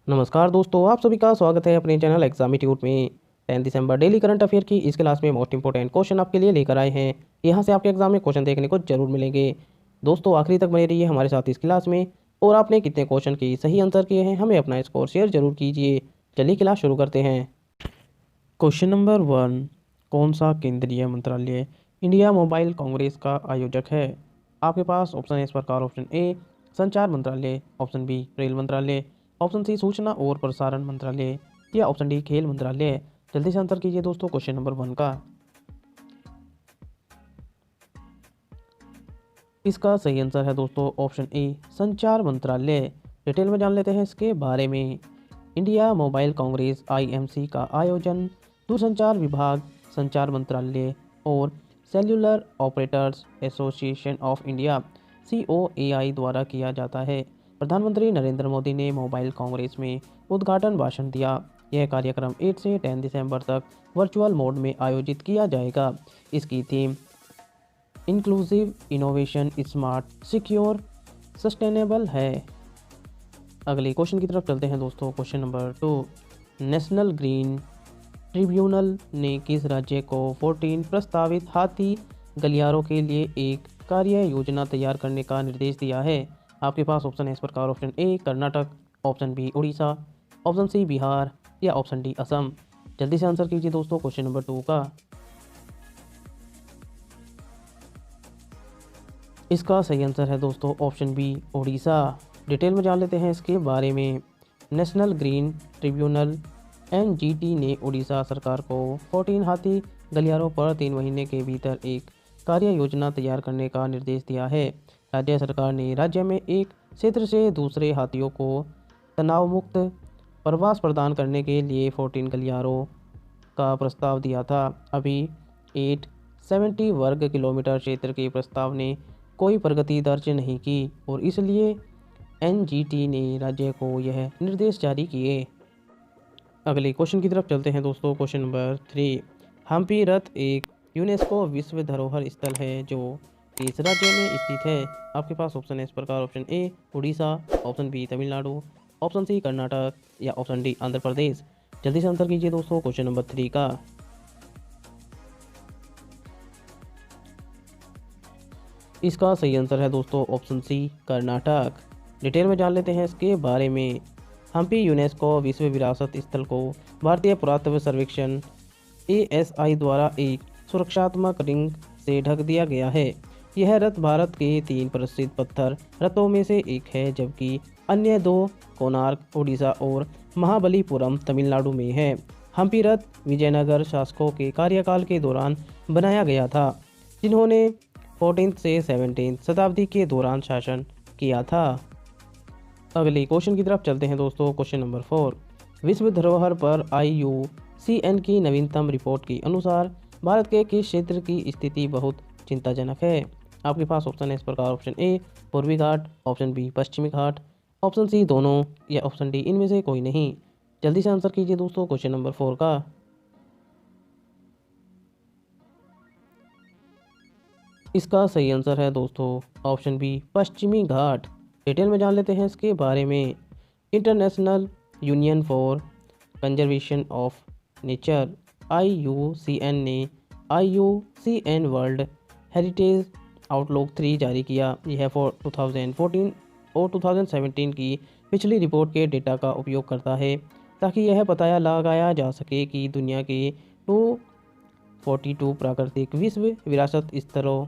नमस्कार दोस्तों, आप सभी का स्वागत है अपने चैनल एग्जामिट्यूड में। 10 दिसंबर डेली करंट अफेयर की इस क्लास में मोस्ट इंपोर्टेंट क्वेश्चन आपके लिए लेकर आए हैं। यहाँ से आपके एग्जाम में क्वेश्चन देखने को जरूर मिलेंगे। दोस्तों आखिरी तक बने रहिए हमारे साथ इस क्लास में। और आपने कितने क्वेश्चन की सही आंसर किए हैं हमें अपना स्कोर शेयर जरूर कीजिए। चलिए क्लास शुरू करते हैं। क्वेश्चन नंबर 1, कौन सा केंद्रीय मंत्रालय इंडिया मोबाइल कांग्रेस का आयोजक है? आपके पास ऑप्शन है इस प्रकार। ऑप्शन ए संचार मंत्रालय, ऑप्शन बी रेल मंत्रालय, ऑप्शन सी सूचना और प्रसारण मंत्रालय या ऑप्शन डी खेल मंत्रालय। जल्दी से आंसर कीजिए दोस्तों क्वेश्चन नंबर 1 का। इसका सही आंसर है दोस्तों ऑप्शन ए संचार मंत्रालय। डिटेल में जान लेते हैं इसके बारे में। इंडिया मोबाइल कांग्रेस आईएमसी का आयोजन दूरसंचार विभाग, संचार मंत्रालय और cellular operators association of India COAI द्वारा किया जाता है। प्रधानमंत्री नरेंद्र मोदी ने मोबाइल कांग्रेस में उद्घाटन भाषण दिया। यह कार्यक्रम 8 से 10 दिसंबर तक वर्चुअल मोड में आयोजित किया जाएगा। इसकी theme inclusive innovation, smart, secure, sustainable है। अगले क्वेश्चन की तरफ चलते हैं दोस्तों। Question number 2, national green tribunal ने किस राज्य को 14 प्रस्तावित हाथी गलियारों के लिए एक कार्य योजना तैयार करने का निर्देश दिया है? आपके पास ऑप्शन है इस प्रकार। Option A Karnataka, option B Orissa, option C Bihar या ऑप्शन डी असम। जल्दी से आंसर कीजिए दोस्तों क्वेश्चन नंबर 2 का। इसका सही आंसर है दोस्तों ऑप्शन बी उड़ीसा। डिटेल में जान लेते हैं इसके बारे में। नेशनल ग्रीन ट्रिब्यूनल एनजीटी ने उड़ीसा सरकार को 14 हाथी गलियारों पर 3 महीने के भीतर एक कार्य योजना तैयार करने का निर्देश दिया है। राज्य सरकार ने राज्य में एक क्षेत्र से दूसरे हाथियों को तनाव मुक्त प्रवास प्रदान करने के लिए 14 गलियारों का प्रस्ताव दिया था। अभी 870 वर्ग किलोमीटर क्षेत्र के प्रस्ताव ने कोई प्रगति दर्ज नहीं की और इसलिए एनजीटी ने राज्य को यह निर्देश जारी किए। अगले क्वेश्चन की तरफ चलते हैं दोस्तों। क्वेश्चन नंबर 3, हम्पी रथ एक यूनेस्को विश्व धरोहर स्थल है जो किस राज्य में स्थित है? आपके पास ऑप्शन है इस प्रकार। Option A Orissa, option B Tamil Nadu, option C Karnataka या ऑप्शन डी आंध्र प्रदेश। जल्दी से आंसर कीजिए दोस्तों क्वेश्चन नंबर 3 का। इसका सही आंसर है दोस्तों ऑप्शन सी कर्नाटक। डिटेल में जान लेते हैं इसके बारे में। हम्पी यूनेस्को विश्व विरासत स्थल को भारतीय पुरातत्व सर्वेक्षण एएसआई द्वारा एक सुरक्षात्मक रिंग से ढक दिया गया है। यह रथ भारत के 3 प्रसिद्ध पत्थर रथों में से एक है, जबकि अन्य 2 कोणार्क उड़ीसा और महाबलीपुरम तमिलनाडु में है। हम्पी रथ विजयनगर शासकों के कार्यकाल के दौरान बनाया गया था, जिन्होंने 14 से 17 शताब्दी के दौरान शासन किया था। अगले क्वेश्चन की तरफ चलते हैं दोस्तों। क्वेश्चन नंबर 4, विश्व धरोहर पर IUCN की नवीनतम रिपोर्ट के अनुसार भारत के किस क्षेत्र की स्थिति बहुत चिंताजनक है? आपके पास ऑप्शन है इस प्रकार। ऑप्शन ए पूर्वी घाट, ऑप्शन बी पश्चिमी घाट, ऑप्शन सी दोनों या ऑप्शन डी इनमें से कोई नहीं। जल्दी से आंसर कीजिए दोस्तों क्वेश्चन नंबर 4 का। इसका सही आंसर है दोस्तों ऑप्शन बी पश्चिमी घाट। डिटेल में जान लेते हैं इसके बारे में। International union for conservation of nature IUCN ने IUCN वर्ल्ड हेरिटेज आउटलुक 3 जारी किया। यह 2014 और 2017 की पिछली रिपोर्ट के डेटा का उपयोग करता है ताकि यह पता लगाया जा सके कि दुनिया के 242 प्राकृतिक विश्व विरासत स्थलों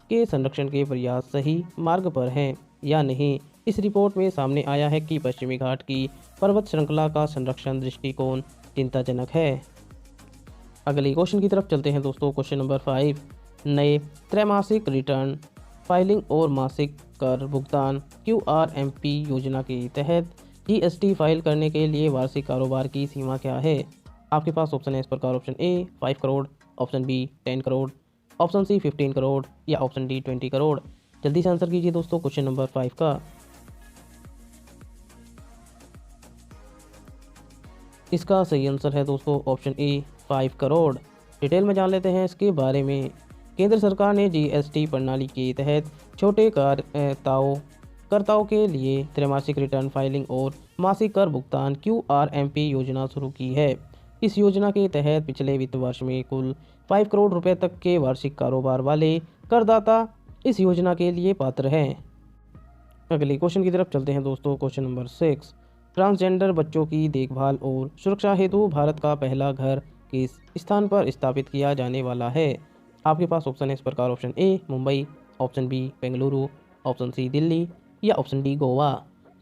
के संरक्षण के प्रयास सही मार्ग पर हैं या नहीं। इस रिपोर्ट में सामने आया है कि पश्चिमी घाट की पर्वत श्रृंखला का संरक्षण दृष्टिकोण चिंताजनक है। अगले क्वेश्चन की तरफ चलते हैं दोस्तों। क्वेश्चन नंबर 5, नए त्रैमासिक रिटर्न फाइलिंग और मासिक कर भुगतान QRMP योजना के तहत GST फाइल करने के लिए वार्षिक कारोबार की सीमा क्या है? आपके पास ऑप्शन है इस प्रकार। Option A 5 crore, option B 10 crore, option C 15 crore या ऑप्शन डी 20 करोड़। जल्दी से आंसर कीजिए दोस्तों क्वेश्चन नंबर 5 का। इसका सही आंसर है दोस्तों ऑप्शन ए 5 करोड़। डिटेल में जान लेते हैं इसके बारे में। केंद्र सरकार ने GST प्रणाली के तहत छोटे करदाताओं के लिए त्रैमासिक रिटर्न फाइलिंग और मासिक कर भुगतान QRMP योजना शुरू की है। इस योजना के तहत पिछले वित्त वर्ष में कुल 5 करोड़ रुपए तक के वार्षिक कारोबार वाले करदाता इस योजना के लिए पात्र हैं। अगले क्वेश्चन की तरफ चलते हैं दोस्तों। क्वेश्चन नंबर 6, ट्रांसजेंडर बच्चों की देखभाल और सुरक्षा हेतु भारत का पहला घर किस स्थान पर स्थापित किया जाने वाला है? आपके पास ऑप्शन है इस प्रकार। Option A Mumbai, option B Bengaluru, option C Delhi या ऑप्शन डी गोवा।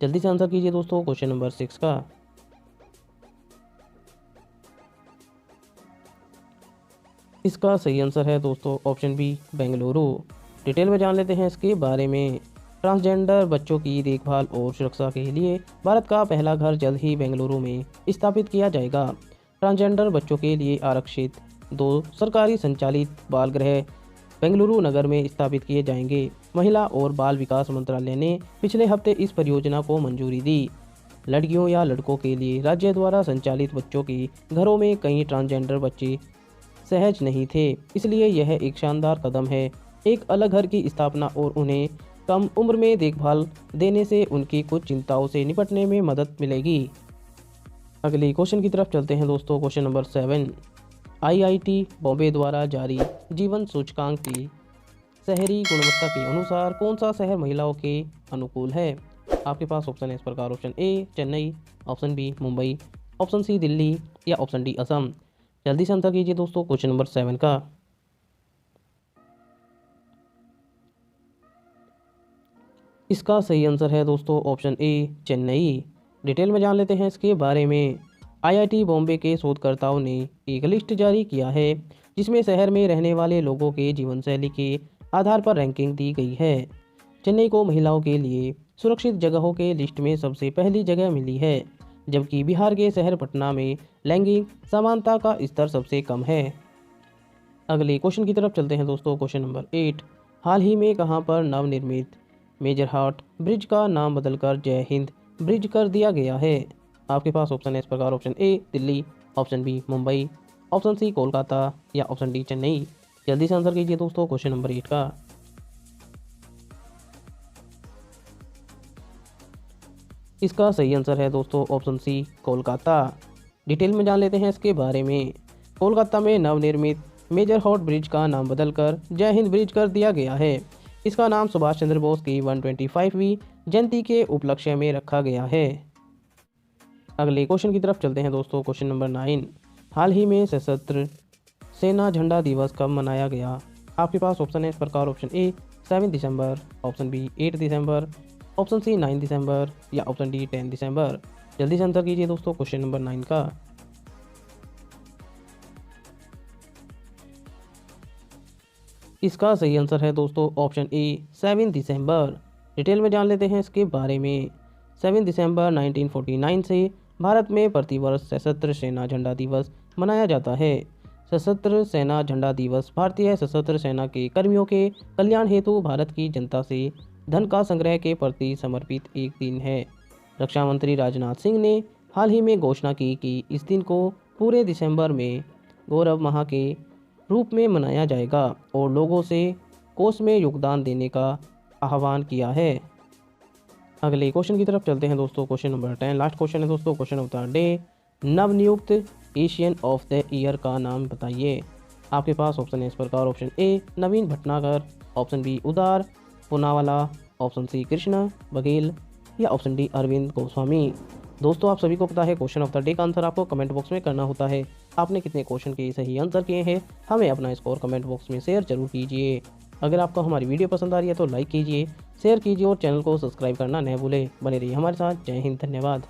जल्दी से आंसर कीजिए दोस्तों क्वेश्चन नंबर 6 का। इसका सही आंसर है दोस्तों ऑप्शन बी बेंगलुरु। डिटेल में जान लेते हैं इसके बारे में। ट्रांसजेंडर बच्चों की देखभाल और सुरक्षा के लिए भारत का पहला घर जल्द ही बेंगलुरु में स्थापित किया जाएगा। ट्रांसजेंडर बच्चों के लिए आरक्षित 2 सरकारी संचालित बाल गृह बेंगलुरु नगर में स्थापित किए जाएंगे। महिला और बाल विकास मंत्रालय ने पिछले हफ्ते इस परियोजना को मंजूरी दी। लड़कियों या लड़कों के लिए राज्य द्वारा संचालित बच्चों के घरों में कई ट्रांसजेंडर बच्चे सहज नहीं थे, इसलिए यह एक शानदार कदम है। एक अलग घर की स्थापना और उन्हें कम उम्र में देखभाल देने से उनकी कुछ चिंताओं से निपटने में मदद मिलेगी। अगले क्वेश्चन की तरफ चलते हैं दोस्तों। क्वेश्चन नंबर 7, IIT बॉम्बे द्वारा जारी जीवन सूचकांक की शहरी गुणवत्ता के अनुसार कौन सा शहर महिलाओं के अनुकूल है? आपके पास ऑप्शन है इस प्रकार। Option A Chennai, option B Mumbai, option C Delhi या ऑप्शन डी असम। जल्दी से आंसर कीजिए दोस्तों क्वेश्चन नंबर 7 का। इसका सही आंसर है दोस्तों ऑप्शन ए चेन्नई। डिटेल में जान लेते हैं इसके बारे में। IIT बॉम्बे के शोधकर्ताओं ने एक लिस्ट जारी किया है जिसमें शहर में रहने वाले लोगों के जीवन शैली के आधार पर रैंकिंग दी गई है। चेन्नई को महिलाओं के लिए सुरक्षित जगहों के लिस्ट में सबसे पहली जगह मिली है, जबकि बिहार के शहर पटना में लैंगिक समानता का स्तर सबसे कम है। अगले क्वेश्चन की तरफ चलते हैं दोस्तों। क्वेश्चन नंबर 8, हाल ही में कहां पर नवनिर्मित मेजर हाट ब्रिज का नाम बदलकर जय हिंद ब्रिज कर दिया गया है? आपके पास ऑप्शन है इस प्रकार। Option A Delhi, option B Mumbai, option C Kolkata या ऑप्शन डी चेन्नई। जल्दी से आंसर कीजिए दोस्तों क्वेश्चन नंबर 8 का। इसका सही आंसर है दोस्तों ऑप्शन सी कोलकाता। डिटेल में जान लेते हैं इसके बारे में। कोलकाता में नवनिर्मित मेजर हाट ब्रिज का नाम बदलकर जय हिंद ब्रिज कर दिया गया है। इसका नाम सुभाष चंद्र बोस की 125वीं जयंती के उपलक्ष्य में रखा गया है। अगले क्वेश्चन की तरफ चलते हैं दोस्तों। क्वेश्चन नंबर 9, हाल ही में सशस्त्र सेना झंडा दिवस कब मनाया गया? आपके पास ऑप्शन है इस प्रकार। ऑप्शन ए 7 दिसंबर, ऑप्शन बी 8 दिसंबर, ऑप्शन सी 9 दिसंबर या ऑप्शन डी 10 दिसंबर। जल्दी से आंसर कीजिए दोस्तों क्वेश्चन नंबर 9 का। इसका सही आंसर है दोस्तों ऑप्शन ए 7 दिसंबर। डिटेल में जान लेते हैं इसके बारे में। 7 दिसंबर 1949 से भारत में प्रतिवर्ष सशस्त्र सेना झंडा दिवस मनाया जाता है। सशस्त्र सेना झंडा दिवस भारतीय सशस्त्र सेना के कर्मियों के कल्याण हेतु भारत की जनता से धन का संग्रह के प्रति समर्पित एक दिन है। रक्षा मंत्री राजनाथ सिंह ने हाल ही में घोषणा की कि इस दिन को पूरे दिसंबर में गौरव माह के रूप में मनाया जाएगा और लोगों से कोष में योगदान देने का आह्वान किया है। अगले क्वेश्चन की तरफ चलते हैं दोस्तों। क्वेश्चन नंबर 10, लास्ट क्वेश्चन है दोस्तों। क्वेश्चन ऑफ द डे, नवनियुक्त एशियन ऑफ द ईयर का नाम बताइए। आपके पास ऑप्शन है इस प्रकार। Option A Naveen Bhatnagar, option B Adar Poonawalla, option C Krishna Baghel या ऑप्शन डी अरविंद गोस्वामी। दोस्तों आप सभी को पता है क्वेश्चन ऑफ द डे का आंसर आपको कमेंट बॉक्स में करना होता है। आपने कितने क्वेश्चन के सही आंसर किए हैं हमें अपना स्कोर कमेंट बॉक्स में शेयर जरूर कीजिए। अगर आपको हमारी वीडियो पसंद आ रही है तो लाइक कीजिए, शेयर कीजिए और चैनल को सब्सक्राइब करना न भूलें। बने रहिए हमारे साथ। जय हिंद, धन्यवाद।